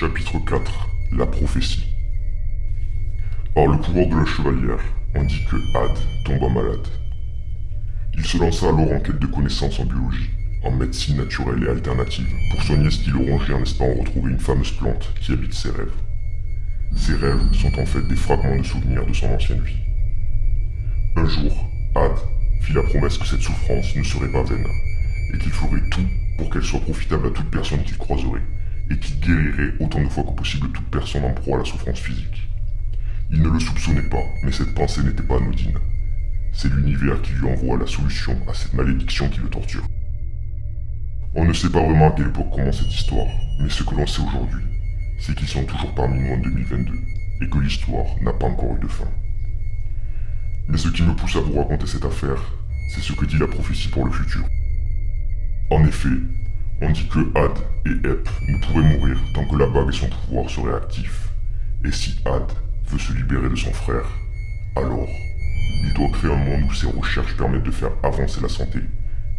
Chapitre 4. La prophétie. Par le pouvoir de la chevalière, on dit que Had tomba malade. Il se lança alors en quête de connaissances en biologie, en médecine naturelle et alternative, pour soigner ce qui le rongeait en espérant retrouver une fameuse plante qui habite ses rêves. Ces rêves sont en fait des fragments de souvenirs de son ancienne vie. Un jour, Had fit la promesse que cette souffrance ne serait pas vaine, et qu'il ferait tout pour qu'elle soit profitable à toute personne qu'il croiserait, et qu'il guérirait autant de fois que possible toute personne en proie à la souffrance physique. Il ne le soupçonnait pas, mais cette pensée n'était pas anodine. C'est l'univers qui lui envoie la solution à cette malédiction qui le torture. On ne sait pas vraiment à quelle époque commence cette histoire, mais ce que l'on sait aujourd'hui, c'est qu'ils sont toujours parmi nous en 2022, et que l'histoire n'a pas encore eu de fin. Mais ce qui me pousse à vous raconter cette affaire, c'est ce que dit la prophétie pour le futur. En effet, on dit que Had et Ep ne pourraient mourir tant que la bague et son pouvoir seraient actifs. Et si Had veut se libérer de son frère, alors il doit créer un monde où ses recherches permettent de faire avancer la santé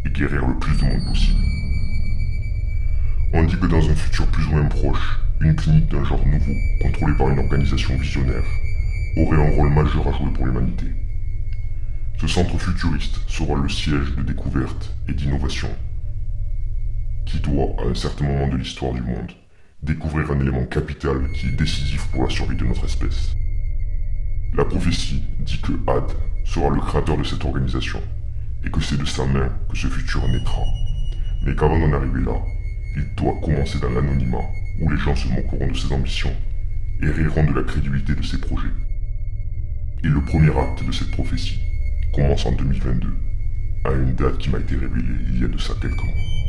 et guérir le plus de monde possible. On dit que dans un futur plus ou moins proche, une clinique d'un genre nouveau, contrôlée par une organisation visionnaire, aurait un rôle majeur à jouer pour l'humanité. Ce centre futuriste sera le siège de découverte et d'innovation qui doit, à un certain moment de l'histoire du monde, découvrir un élément capital qui est décisif pour la survie de notre espèce. La prophétie dit que Had sera le créateur de cette organisation, et que c'est de sa main que ce futur naîtra. Mais qu'avant d'en arriver là, il doit commencer dans l'anonymat, où les gens se moqueront de ses ambitions, et riront de la crédulité de ses projets. Et le premier acte de cette prophétie commence en 2022, à une date qui m'a été révélée il y a de ça quelques mois.